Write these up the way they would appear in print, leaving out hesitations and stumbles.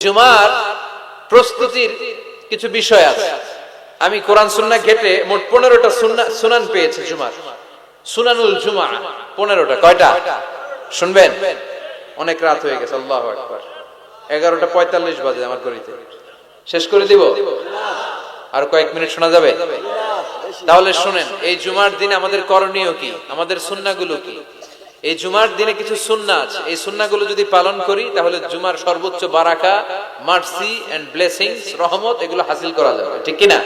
জুমার প্রস্তুতির কিছু বিষয় আছে। আমি কোরআন সুন্নাহ ঘেটে মোট 15টা সুনান পেয়েছি জুমার। সুনানুল জুমা 15টা। কয়টা শুনবেন? অনেক রাত হয়ে গেছে। আল্লাহু আকবার। 11:45 বাজে আমার ঘড়িতে। শেষ করে দিব? আর কয়েক মিনিট শোনা যাবে? তাহলে শুনেন, এই জুমার দিনে আমাদের করণীয় কি, আমাদের সুন্নাহগুলো কি। এই জুমার দিনে কিছু সুন্নাহ আছে, এই সুন্নাহগুলো যদি পালন করি তাহলে জুমার সর্বোচ্চ বারাকা, মার্সি এন্ড ব্লেসিংস, রহমত এগুলো হাসিল করা যাবে, ঠিক কি না?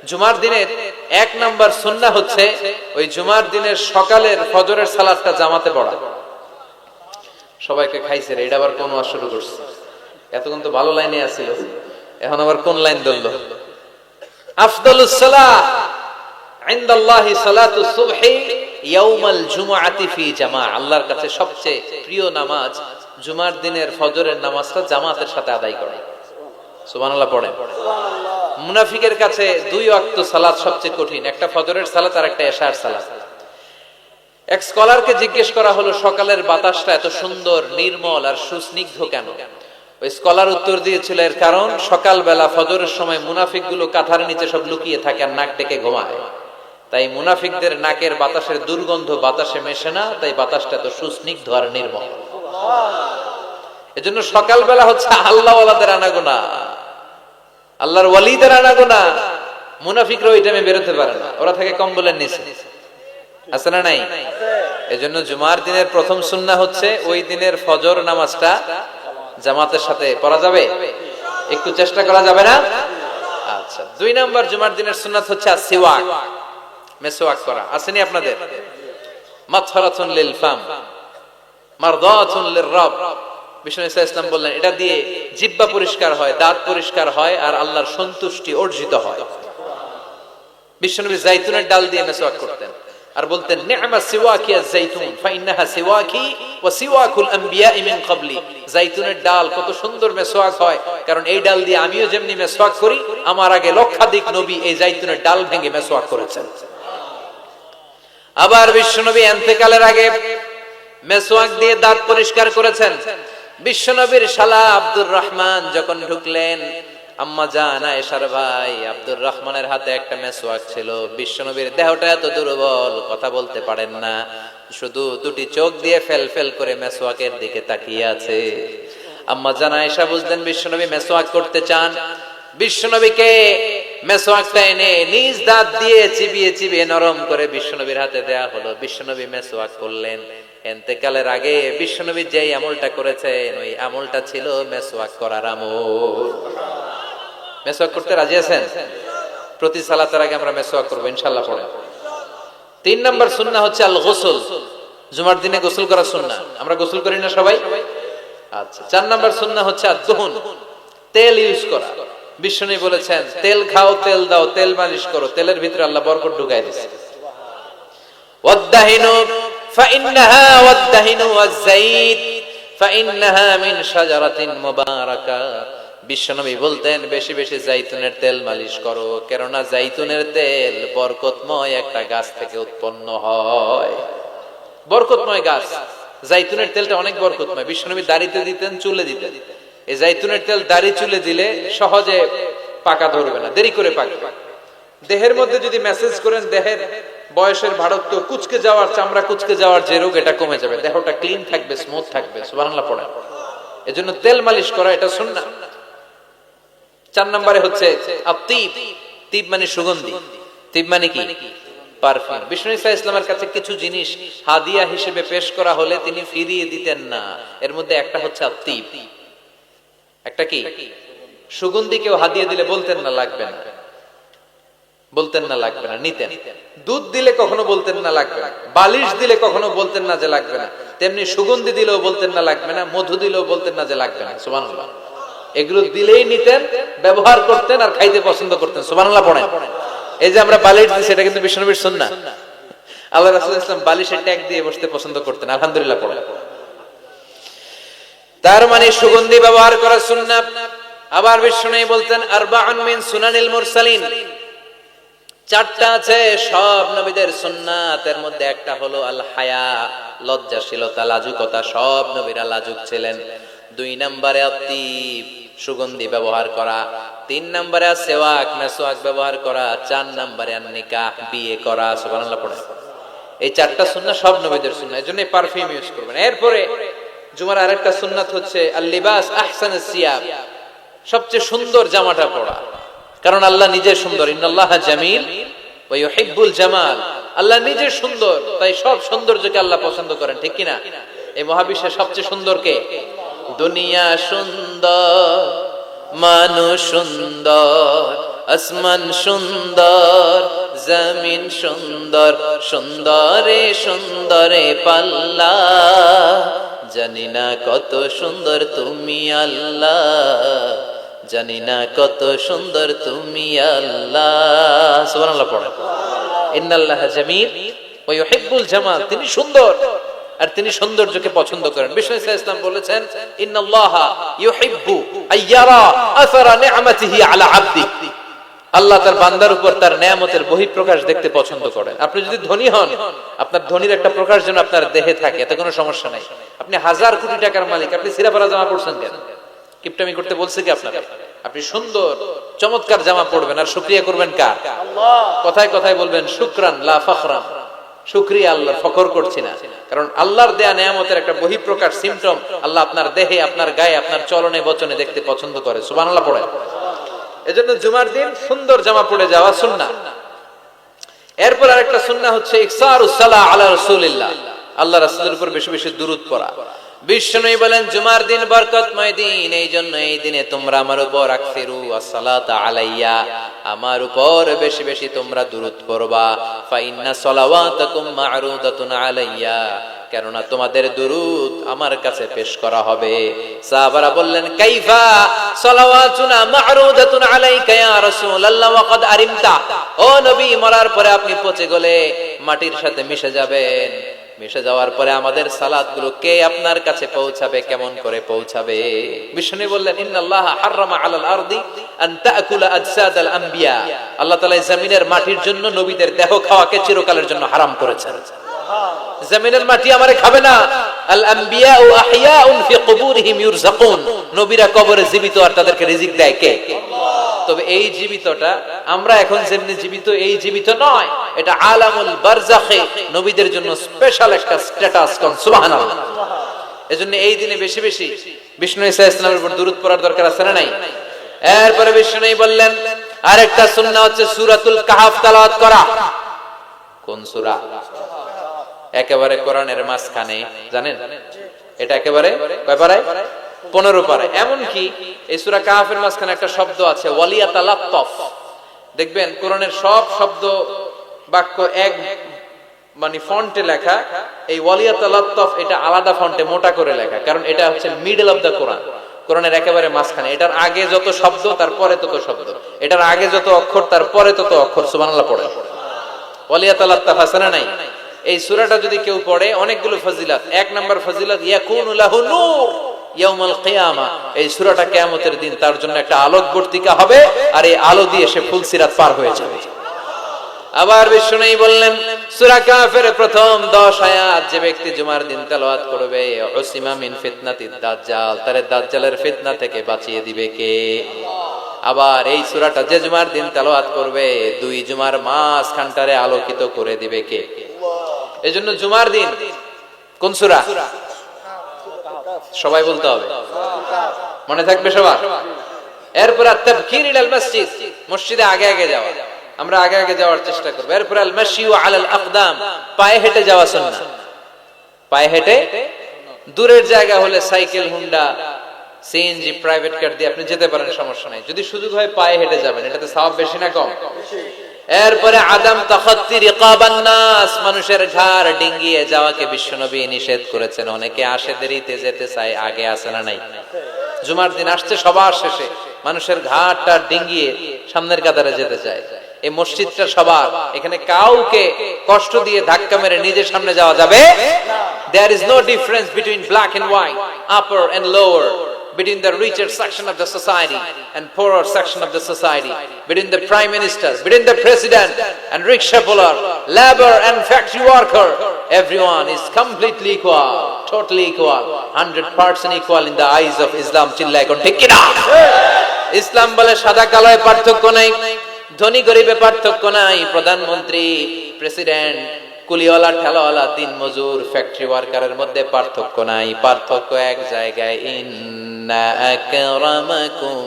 জুমার দিনের 1 নাম্বার সুন্নাহ হচ্ছে ওই জুমার দিনের সকালের ফজরের সালাতটা জামাতে পড়া। সবাইকে খাইছে রে, এটা আবার কোন ওয়াজ শুরু করছে? এতক্ষণ তো ভালো লাইনে আছিল, এখন আবার কোন লাইন ধরলো? আফদালুস সালাহ ইনদাল্লাহি সালাতুস সুবহি ইয়াউমাল জুমআতি ফি জামাআ। আল্লাহর কাছে সবচেয়ে প্রিয় নামাজ জুমার দিনের ফজরের নামাজটা জামাতের সাথে আদায় করা। সুবহানাল্লাহ পড়েন। মুনাফিকের কাছে 2 ওয়াক্ত সালাত সবচেয়ে কঠিন, একটা ফজরের সালাত আর একটা এশার সালাত। এক স্কলারকে জিজ্ঞেস করা হলো সকালের বাতাসটা এত সুন্দর, নির্মল আর সুস্নিগ্ধ কেন? ওই স্কলার উত্তর দিয়েছিল, এর কারণ সকালবেলা ফজরের সময় মুনাফিকগুলো কাঁথার নিচে সব লুকিয়ে থাকে আর নাক ডেকে ঘুমায়। তাই মুনাফিকদের নাকের বাতাসের দুর্গন্ধ বাতাসে মেশে না, তাই বাতাসটা তো সুস্নিগ্ধ আর নির্মল। এজন্য সকালবেলা হচ্ছে আল্লাহ ওয়ালাদের আনাগোনা, আল্লাহর ওয়ালিদের আনাগোনা। মুনাফিকরা ওই টাইমে বেরোতে পারে না, ওরা থাকে কম্বলের নিচে। আছে না নাই? এজন্য জুমার দিনের প্রথম সুন্নাহ হচ্ছে ওই দিনের ফজর নামাজটা জামাতের সাথে পড়া যাবে? একটু চেষ্টা করা যাবে না? আচ্ছা, 2 নাম্বার জুমার দিনের সুন্নাত হচ্ছে আসওয়াক, মেসওয়াক করা। আসেনি আপনাদের? মাতহারাতুন লিল ফাম মারদাতুন লির-রব। বিষ্ণু ইসলাম বললেন এটা দিয়ে জিহ্বা পরিষ্কার হয়, দাঁত পরিষ্কার হয় আর আল্লাহর সন্তুষ্টি অর্জিত হয়। বিশ্বনবী জাইতুনের ডাল দিয়ে মেসওয়াক করতেন আর বলতেন নি'মা সিওয়াকি আয-যাইতুন ফাইন্নাহা সিওয়াকি ওয়া সিওয়াকুল আমবিয়া মিন ক্বাবলি। জাইতুনের ডাল কত সুন্দর মেসওয়াক হয়, কারণ এই ডাল দিয়ে আমিও যেমনি মেসওয়াক করি, আমার আগে লক্ষাধিক নবী এই জাইতুনের ডাল ভেঙে মেসওয়াক করেছেন। আবার বিশ্বনবী ইন্তেকালের আগে মেসওয়াক দিয়ে দাঁত পরিষ্কার করেছেন। বিশ্বনবীর শালা আব্দুর রহমান যখন ঢুকলেন, আম্মা জান আয়েশার ভাই আব্দুর রহমানের হাতে একটা মেসওয়াক ছিল। বিশ্বনবীর দেহটা এত দুর্বল, কথা বলতে পারেন না, শুধু 2টি চোখ দিয়ে ফেল ফেল করে মেসওয়াকের দিকে তাকিয়ে আছে। আম্মা জান আয়েশা বুঝলেন বিশ্বনবী মেসওয়াক করতে চান। বিশ্বনবীকে মেসওয়াকটা এনে নিজ দাঁত দিয়ে চিবিয়ে চিবিয়ে নরম করে বিশ্বনবীর হাতে দেয়া হলো। বিশ্বনবী মেসওয়াক করলেন। ইন্তেকালের আগে বিশ্বনবী যেই আমলটা করেছেন ওই আমলটা ছিল মেসওয়াক করার আমল। মেসওয়াক করতে রাজি আছেন? প্রতি সালাতের আগে আমরা মেসওয়াক করব ইনশাআল্লাহ পড়ে। 3 নাম্বার সুন্নাহ হচ্ছে আল গোসল। জুমার দিনে গোসল করা সুন্নাহ। আমরা গোসল করি না সবাই? আচ্ছা। 4 নাম্বার সুন্নাহ হচ্ছে আদ-দুহুন, তেল ইউজ করা। বিশ্বনবী বলেছেন তেল খাও, তেল দাও, তেল মালিশ করো, তেলের ভিতরে আল্লাহ বরকত ঢুকায় দিয়েছে। ওয়াদ-দাহিনু ফাইন্নাহা ওয়াদ-দাহিনু ওয়াজ-যাইত ফাইন্নাহা মিন শাজারাতিন মুবারাকা। বিশ্বনবী বলতেন বেশি বেশি জাইতুনের তেল মালিশ করো, কেননা জাইতুনের তেল বরকতময় একটা গাছ থেকে উৎপন্ন হয়। বরকতময় গাছ জাইতুনের তেলটা অনেক বরকতময়। বিশ্বনবী দাড়িতে দিতেন, চুলে দিতেন। এই জাইতুনের তেল দাড়ি চুলে দিলে সহজে পাকা ধরবে না, দেরি করে পাকবে। দেহের মধ্যে যদি মেসেজ করেন দেহের বয়সের ভারত্ব, কুচকে যাওয়ার, চামড়া কুচকে যাওয়ার যে রোগ, এটা কমে যাবে, দেহটা ক্লিন থাকবে, স্মুথ থাকবে। সুবহানাল্লাহ পড়েন। এজন্য তেল মালিশ করা এটা সুন্নাহ। 4 নম্বরে হচ্ছে আত-তিব। তিব মানে সুগন্ধি। তিব মানে কি? পারফিউম। বিষ্ণু ইসলামের কাছে কিছু জিনিস হাদিয়া হিসেবে পেশ করা হলে তিনি ফিরিয়ে দিতেন না। এর মধ্যে একটা হচ্ছে আত-তিব। একটা কি? সুগন্ধি। কেউ হাদিয়া দিলে বলতেন না লাগবে না, বলতেন না লাগবে না, নিতেন। দুধ দিলে কখনো বলতেন না লাগবে না, বালিশ দিলে কখনো বলতেন না যে লাগবে না, তেমনি সুগন্ধি দিলেও বলতেন না লাগবে না, মধু দিলেও বলতেন না যে লাগবে না। সুবহানাল্লাহ। এগুলো দিলেই নিতেন, ব্যবহার করতেন আর খাইতে পছন্দ করতেন। সুবহানাল্লাহ পড়েন। এই যে আমরা বালিশ দিছি এটা কিন্তু বিশ্বনবীর সুন্নাহ। আল্লাহ রাসূল সাল্লাল্লাহু বালিশে ট্যাগ দিয়ে বসতে পছন্দ করতেন। আলহামদুলিল্লাহ পড়েন। তার মানে সুগন্ধি ব্যবহার করা সুন্নাহ। আবার বিশ্বনবী বলতেন আরবাউন মিন সুনানিল মুরসালিন। 4টা আছে সব নবীদের সুন্নাত। এর মধ্যে একটা হলো আল হায়া, লজ্জাশীলতা, লাজুকতা। সব নবীরা লাজুক ছিলেন। 2 নম্বরে আতিব, সুগন্ধি ব্যবহার করা। 3 নম্বরে সেওয়াক, মেসওয়াক ব্যবহার করা। 4 নম্বরে নিকাহ, বিয়ে করা। সুবহানাল্লাহ পড়ে। এই 4টা সুন্নাহ সব নবীদের সুন্নাহ, এজন্য পারফিউম ইউজ করবেন। এরপরে জুমার আরেকটা সুন্নাত হচ্ছে আল-লিবাস আহসানুস সিয়াব, সবচেয়ে সুন্দর জামাটা পরা। কারণ আল্লাহ নিজে সুন্দর, ইন্নাল্লাহা জামিল ওয়া ইউহিব্বুল জামাল। আল্লাহ নিজে সুন্দর, তাই সব সৌন্দর্যকে আল্লাহ পছন্দ করেন, ঠিক কি না? এই মহাবিশ্বের সবচেয়ে সুন্দর কে? দুনিয়া সুন্দর, মানুষ সুন্দর, আসমান সুন্দর, জমিন সুন্দর, সুন্দরে সুন্দরে পাল্লা। জানি না কত সুন্দর তুমি আল্লাহ, জানি না কত সুন্দর তুমি আল্লাহ। সুবহানাল্লাহ পড়ে। ইন্নাল্লাহা জামিল ওয়া ইউহিব্বুল জামাল, তিনি সুন্দর আর তিনি সৌন্দর্যকে পছন্দ করেন। বিষ্ণু ইসলাম বলেছেন, ইন্নাল্লাহা ইউহিব্বু আইয়ারা আসারা নি'মাতিহি আলা আবদি। আল্লাহ তার বান্দার উপর তার নেয়ামতের বহিঃপ্রকাশ দেখতে পছন্দ করেন। আপনি যদি ধনী হন, আপনার ধনীর একটা প্রকাশ যেন আপনার দেহে থাকে, এতে কোনো সমস্যা নাই। আপনি 1000 কোটি টাকার মালিক, আপনি সিরাপারা জামা পড়ছেন কেন? কিপটামি করতে বলছে কি আপনাকে? আপনি সুন্দর চমৎকার জামা পরবেন আর শুকরিয়া করবেন কার? আল্লাহ। কথায় কথায় বলবেন শুকরান লা ফখরান, শুকরিয়া আল্লাহর, ফখর করছি না। কারণ আল্লাহর দেয়া নেয়ামতের একটা বহিঃপ্রকাশ, সিম্পটম আল্লাহ আপনার দেহে, আপনার গায়ে, আপনার চলনে বচনে দেখতে পছন্দ করে। সুবহানাল্লাহ পড়ে। এজন্য জুমার দিন সুন্দর জামা পরে যাওয়া সুন্নাহ। এরপর আরেকটা সুন্নাহ হচ্ছে ইকসারুস সালাহ আলা রাসূলিল্লাহ, আল্লাহ রাসূলের উপর বেশি বেশি দুরূদ পড়া। বিশ্বনবী বলেন, জুমার দিন বরকতময় দিন, এই জন্য এই দিনে তোমরা আমার উপর আকসিরু আসসালাতা আলাইয়া, আমার উপর বেশি বেশি তোমরা দুরূদ পড়বা। ফা ইন্না সালাওয়াতাকুম মা'রুদাতুন আলাইয়া, কেননা তোমাদের দুরূদ আমার কাছে পেশ করা হবে। সাহাবারা বললেন, কাইফা সালাওয়াতুনা মা'রুদাতুন আলাইকা ইয়া রাসূলুল্লাহ ওয়া ক্বাদ আরিমতা, ও নবী, মরার পরে আপনি পচে গলে মাটির সাথে মিশে যাবেন, মিশে যাওয়ার পরে আমাদের সালাতগুলো কে আপনার কাছে পৌঁছাবে, কেমন করে পৌঁছাবে? বিষ্ণু বললেন, ইন্নাল্লাহা হাররামা আলাল আরদি আন তাকুলা আজসাদাল আমবিয়া, আল্লাহ তাআলা জমিনের মাটির জন্য নবীদের দেহ খাওয়াকে চিরকালের জন্য হারাম করেছেন। জমিনের মাটি আমারে খাবে না। আল আমবিয়াউ আহইয়াউন ফি কুবুরিহিম ইউরযাকুন, নবীরা কবরে জীবিত আর তাদেরকে রিজিক দেয় কে? তবে এই জীবিতটা আমরা এখন যেমনি জীবিত, এই জীবিত নয়, এটা আলামুল বারজাখে নবীদের জন্য স্পেশাল একটা স্ট্যাটাস। কোন সুবহানাল্লাহ। এজন্য এই দিনে বেশি বেশি বিষ্ণু ঈসা ইসলামের উপর দুরূদ পড়ার দরকার আছে না নাই? এরপরে বিষ্ণু বললেন, আরেকটা সুন্নাহ হচ্ছে সূরাতুল কাহফ তেলাওয়াত করা। কোন সূরা? একেবারে কোরআনের মাঝখানে, জানেন এটা একেবারে কয় পারায়? 15 পারায়। এমন কি এই সূরা কাহফের মাঝখানে একটা শব্দ আছে ওয়ালিয়াতালাত্তাফ। দেখবেন কোরআনের সব শব্দ বাক্য এক মানে ফন্টে লেখা, এই ওয়ালিয়াতালাত্তাফ এটা আলাদা ফন্টে মোটা করে লেখা, কারণ এটা হচ্ছে মিডল অফ দা কোরআন, কোরআনের একেবারে মাঝখানে। এটার আগে যত শব্দ তার পরে তত শব্দ, এটার আগে যত অক্ষর তার পরে তত অক্ষর। সুবহানাল্লাহ পড়ে। ওয়ালিয়াতালাত্তাফ আছে না নাই? এই সূরাটা যদি কেউ পড়ে, অনেকগুলো ফজিলত। 1 নাম্বার ফজিলত, ইয়াকুনু লাহু নূর ইয়াউমাল কিয়ামা, এই সূরাটা কিয়ামতের দিন তার জন্য একটা আলোকবর্তিকা হবে, আর এই আলো দিয়ে সে ফুলসিরাত পার হয়ে যাবে। আবার বিষ্ণু বললেন, সূরা কাহফের প্রথম 10 আয়াত যে ব্যক্তি জুমার দিন তেলাওয়াত করবে, উসিমা মিন ফিতনাতিদ দাজ্জাল, তারে দাজ্জালের ফিতনা থেকে বাঁচিয়ে দিবে কে? আবার এই সূরাটা যে জুমার দিন তেলাওয়াত করবে, 2 জুমার মাঝখানটারে আলোকিত করে দিবে কে? এজন্য জুমার দিন কোন সূরা? সবাই বলতে হবে, মনে থাকবে সবার। এরপর আত-তাবকির ইলাল মসজিদ, মসজিদে আগে আগে যাওয়া, আমরা আগে আগে যাওয়ার চেষ্টা করব। এরপর আল মাশিউ আলাল আকদাম, পায়ে হেঁটে যাওয়া সুন্নাহ। পায়ে হেঁটে, দূরের জায়গা হলে cycle, Honda, CNG, private car দিয়ে আপনি যেতে পারেন, সমস্যা নাই। যদি সুযোগ হয় পায়ে হেঁটে যাবেন, এটাতে সওয়াব বেশি না কম? এরপরে আদম তাখাত্তি রিকাবান নাস, মানুষের ঘাড় ডিঙ্গিয়ে যাওয়াকে বিশ্বনবী নিষেধ করেছেন। অনেকে আসে দেরিতে, যেতে চায় আগে, আসে না নাই? জুমার দিন আসছে সবার শেষে, মানুষের ঘাড়টা ডিঙ্গিয়ে সামনের কাতারে যেতে চায়। এই মসজিদটা সবার, এখানে কাউকে কষ্ট দিয়ে ধাক্কা মেরে নিজের সামনে যাওয়া যাবে না। There is no difference between black and white, upper and lower, between the richer section of the society and poorer section of the society, between the prime minister, between the president and rickshaw puller, labor and factory worker. Everyone is completely equal. totally equal, 100% equal in the eyes of Islam. চিল্লায় কোন ঠিক কিনা? ইসলাম বলে সাদা কালোয় পার্থক্য নাই, ধনী গরিবে পার্থক্য নাই, প্রধানমন্ত্রী, প্রেসিডেন্ট, কুলিওয়ালা, ঠেলাওয়ালা, দিন মজুর, ফ্যাক্টরি ওয়ার্কারের মধ্যে পার্থক্য নাই। পার্থক্য এক জায়গায়, ইন্না আকরামাকুম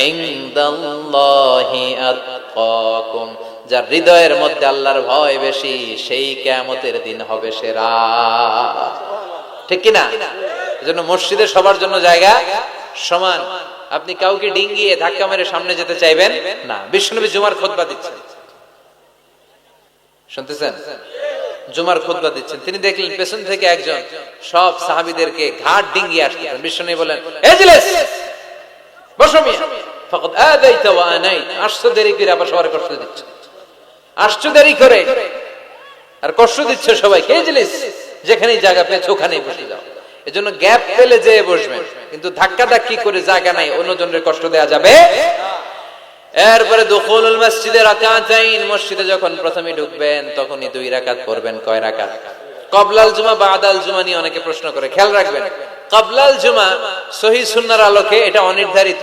ইনদাল্লাহি আতকাকুম। যার হৃদয়ের মধ্যে আল্লাহর ভয় বেশি, সেই কিয়ামতের দিন হবে সেরা। ঠিক কিনা? এজন্য মসজিদে সবার জন্য জায়গা সমান। আপনি কাউকে ডিঙ্গিয়ে ধাক্কা মেরে সামনে যেতে চাইবেন না। বিশ্বনবী জুমার খুতবা দিচ্ছেন, শুনতেছেন? জুমার খুতবা দিচ্ছেন, তিনি দেখলেন পেছন থেকে একজন সব সাহাবীদেরকে ঘাট ডিঙ্গিয়ে আসতেছেন। বিশ্বনবী বলেন, এজলিস, বসো মিয়া, ফাকাদ আদাইতা ওয়া আনাইত। আসছো দেরি করে, আবার সবার কষ্ট দিচ্ছ, আসছো দেরি করে আর কষ্ট দিচ্ছ সবাইকে। এজলিস, যেখানেই জায়গা পেয়েছো ওখানেই বসে যাও। এজন্য গ্যাপ পেলে যেয়ে বসবেন, কিন্তু ধাক্কা ধাক্কি করে জায়গা নাই, অন্যজনের কষ্ট দেয়া যাবে। এরপরে দুখুলুল মসজিদে রাকাতাইন, মসজিদে যখন প্রথমে ঢুকবেন তখনই 2 রাকাত পড়বেন। কয় রাকাত? ক্বাবলাল জুমা বাদাল জুমা নিয়ে অনেকে প্রশ্ন করে, খেয়াল রাখবেন, ক্বাবলাল জুমা সহিহ সুন্নাহর আলোকে এটা অনির্ধারিত,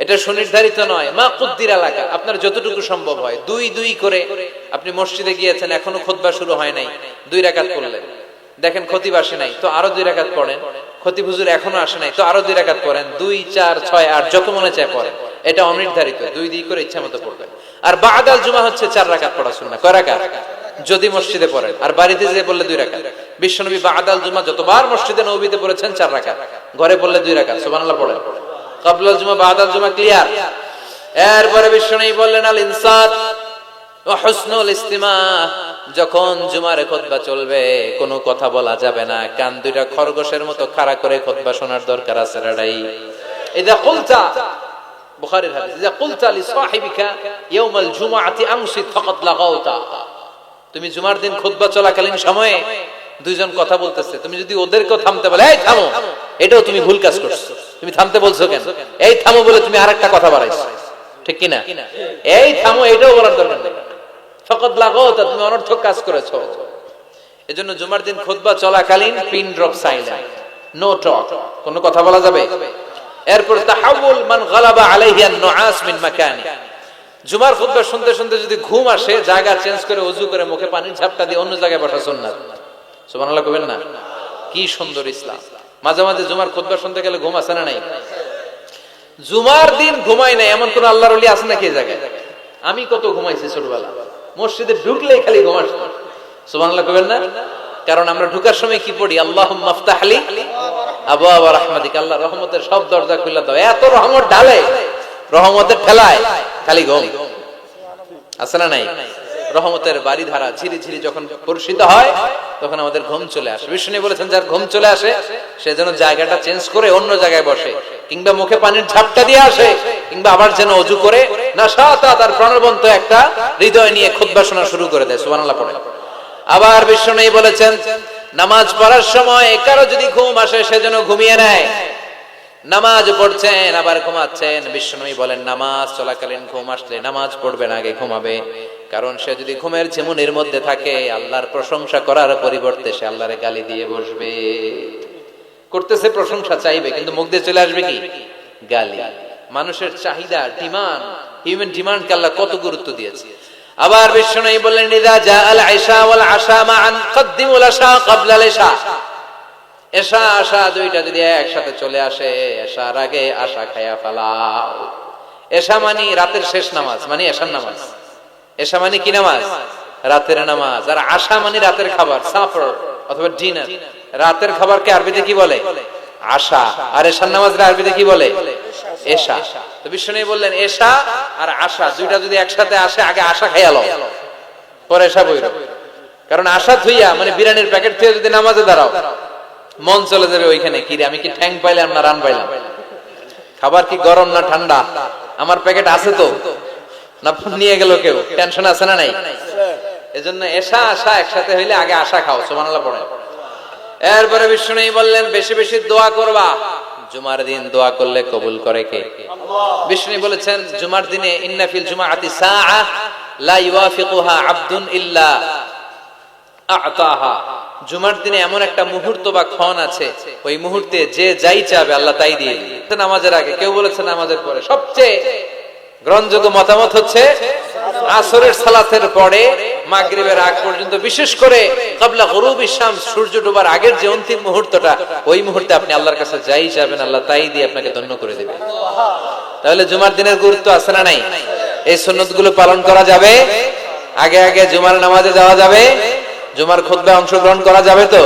এটা সুনির্ধারিত নয়। মা কুদ্দিরা রাকাত, আপনার যতটুকু সম্ভব হয়। 2 করে আপনি মসজিদে গিয়েছেন, এখনো খুতবা শুরু হয় নাই, 2 রাকাত পড়লেন। দেখেন খতিব আসে নাই, তো আরো 2 রাকাত পড়েন। খতিব হুজুর এখনো আসে নাই, তো আরো 2 রাকাত পড়েন। 2, 4, 6, 8 যত মনে চায় পড়েন। এটা অনির্ধারিত, 2 করে ইচ্ছা মতো পড়বেন। আর বাদাল জুমা হচ্ছে 4 রাকাত পড়া সুন্নাহ। কয় রাকাত? যদি মসজিদে পড়েন, আর বাড়িতে যেয়ে বললে 2 রাকাত। বিশ্বনবী বাদাল জুমা যতবার মসজিদে নববীতে পড়েছেন 4 রাকাত, ঘরে পড়লে 2 রাকাত। সুবহানাল্লাহ পড়েন। ক্বাবলাল জুমা বাদাল জুমা ক্লিয়ার। এরপরে বিশ্বনবী বললেন, আল ইনসাত ওয়া হুসনুল ইস্তিমা। যখন জুমার খুতবা চলবে কোনো কথা বলা যাবে না, কান 2টা খরগোশের মতো খাড়া করে খুতবা শোনার দরকার আছে রাডাই। ইদা কুলতা, বুখারীর হাদিস, ইদা কুলতা লি সাহিবিকা ইয়াউমাল জুমআতি আমসিত ফাকাদ লাগাউতা। তুমি জুমার দিন খুতবা চলাকালীন সময়ে 2 জন কথা বলতেছে, তুমি যদি ওদেরকেও থামতে বলে, এই থামো, এটাও তুমি ভুল কাজ করছো। তুমি থামতে বলছো কেন? এই থামো বলে তুমি আরেকটা কথা বাড়াইছো। ঠিক কিনা? এই থামো, এটাও বলার দরকার নেই। ফাকাদ লাগাউতা, তুমি অনর্থক কাজ করেছো। এজন্য জুমার দিন খুতবা চলাকালীন pin drop silent, no talk, কোনো কথা বলা যাবে। এরপর তাহাউল মান গালাবা আলাইহি আন-নুআস মিন মাকানি। জুমার খুতবা শুনতে শুনতে যদি ঘুম আসে, জায়গা চেঞ্জ করে ওযু করে মুখে পানির ঝাপটা দিয়ে অন্য জায়গায় বসা সুন্নাত। সুবহানাল্লাহ কইবেন না? কি সুন্দর ইসলাম। মাঝে মাঝে জুমার খুতবা শুনতে গেলে ঘুম আসে না নাই? জুমার দিন ঘুমাই নাই এমন কোন আল্লাহর ওলি আছে নাকি এই জায়গায়? আমি কত ঘুমাইছি ছোটবেলা, মসজিদে ঢুকলেই খালি ঘুমাস। সুবহানাল্লাহ কইবেন না? কারণ আমরা ঢুকার সময় কি পড়ি? আল্লাহুম্মা আফতাহলি আবওয়াব রাহমাতিক, আল্লাহ রহমতের সব দরজা খুলে দাও। এত রহমত ঢালে, রহমতের ঠেলায় খালি ঘুম। আছে না নাই? রহমতের বাড়ি ধারা ঝিরি ঝিরি যখন বর্ষিত হয় তখন আমাদের ঘুম চলে আসে। বিষ্ণু বলেছেন, যার ঘুম চলে আসে সে যেন জায়গাটা চেঞ্জ করে অন্য জায়গায় বসে, কিংবা মুখে পানির ঝাপটা দিয়ে আসে, কিংবা আবার যেন ওযু করে নাশাতা, তার প্রাণবন্ত একটা হৃদয় নিয়ে খুতবা শোনা শুরু করে দেয়। সুবহানাল্লাহ পড়ে। আবার বিষ্ণু বলেছেন, নামাজ পড়ার সময় কারো যদি ঘুম আসে সে যেন ঘুমিয়ে নেয়। নামাজ পড়ছেন আবার ঘুমাচ্ছেন, বিষ্ণু বলেন, নামাজ চলাকালীন ঘুম আসলে নামাজ পড়বেন, আগে ঘুমাবে। কারণ সে যদি ঘুমের ঝিমুনির মধ্যে থাকে, আল্লাহর প্রশংসা করার পরিবর্তে সে আল্লাহরে গালি দিয়ে বসবে। করতেছে প্রশংসা, চাইবে, কিন্তু মুখ দিয়ে চলে আসবে কি? গালি। মানুষের চাহিদা, ডিমান্ড, হিউম্যান ডিমান্ডকে আল্লাহ কত গুরুত্ব দিয়েছে। আবার বিষ্ণু বললেন, ইযা জাআল আশা ওয়াল আশা মাআন কদ্দিমুল আশা ক্বাবলাল ইশা। এশা আশা 2টা যদি একসাথে চলে আসে, এশার আগে আশা খায়া ফেলাও। এশা মানে রাতের শেষ নামাজ, মানে এশার নামাজ। এশা মানে কি নামাজ? রাতের নামাজ। আর আশা মানে রাতের খাবার, সাফর অথবা ডিনার। রাতের খাবারকে আরবিতে কি বলে? আশা। আর এশার নামাজকে আরবিতে কি বলে? এশা। তো বিষ্ণু বললেন, এশা আর আশা 2টা যদি একসাথে আসে, আগে আশা খাইয়া লও, পরে এশা বইরো। কারণ আশা থুইয়া মানে বিরিয়ানির প্যাকেট থুইয়া যদি নামাজে দাঁড়াও, মন চলে যাবে ওইখানে, কি রে আমি কি ঠ্যাং পাইলাম না রান পাইলাম, খাবার কি গরম না ঠান্ডা, আমার প্যাকেট আছে তো না নিয়ে গেল কেউ, টেনশন আছে না নাই? এজন্য এশা আশা একসাথে হইলে আগে আশা খাও। সুবহানাল্লাহ পড়ে। এরপরে বিষ্ণু বললেন, বেশি বেশি দোয়া করবা। জুমার দিন দোয়া করলে কবুল করে কে? বিষ্ণু বলেছেন, জুমার দিনে ইন্না ফিল জুমআতি সাআ লা ইওয়াফিকুহা আবদুন ইল্লা আ'তাহা জুমার দিনে এমন একটা মুহূর্ত বা ক্ষণ আছে, ওই মুহূর্তে যে যাই চাবে আল্লাহ তাই দিয়ে দিবে। নামাজের আগে, কেউ বলেছে নামাজের পরে। সবচেয়ে গ্রহণযোগ্য মতামত হচ্ছে আসরের সালাতের পরে মাগরিবের আগ পর্যন্ত, বিশেষ করে ক্বাবলা গুরুবিশ শামস, সূর্য ডোবার আগের যে অন্তিম মুহূর্তটা, ওই মুহূর্তে আপনি আল্লাহর কাছে যাই যাবেন আল্লাহ তাই দিয়ে আপনাকে ধন্য করে দিবেন। তাহলে জুমার দিনের গুরুত্ব আছে না নাই? এই সুন্নতগুলো পালন করা যাবে, আগে আগে জুমার নামাজে যাওয়া যাবে, জুমার খুতবায় অংশগ্রহণ করা যাবে। তো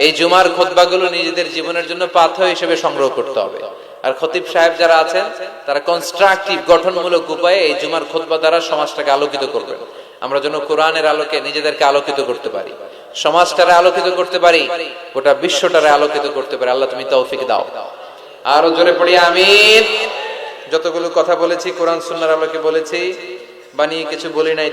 এই জুমার খুতবাগুলো নিজেদের জীবনের জন্য পাথেয় হিসেবে সংগ্রহ করতে হবে। আর খতিব সাহেব যারা আছেন তারা কনস্ট্রাকটিভ, গঠনমূলক উপায়ে এই জুমার খুতবা দ্বারা সমাজটাকে আলোকিত করবেন। আমরা যেন কোরআনের আলোকে নিজেদেরকে আলোকিত করতে পারি, সমাজটারে আলোকিত করতে পারি, গোটা বিশ্বটারে আলোকিত করতে পারি। আল্লাহ তুমি তৌফিক দাও। আরো জোরে পড়ি আমিন। যতগুলো কথা বলেছি কোরআন সুন্নাহর আলোকে বলেছি, বানিয়ে কিছু বলি নাই।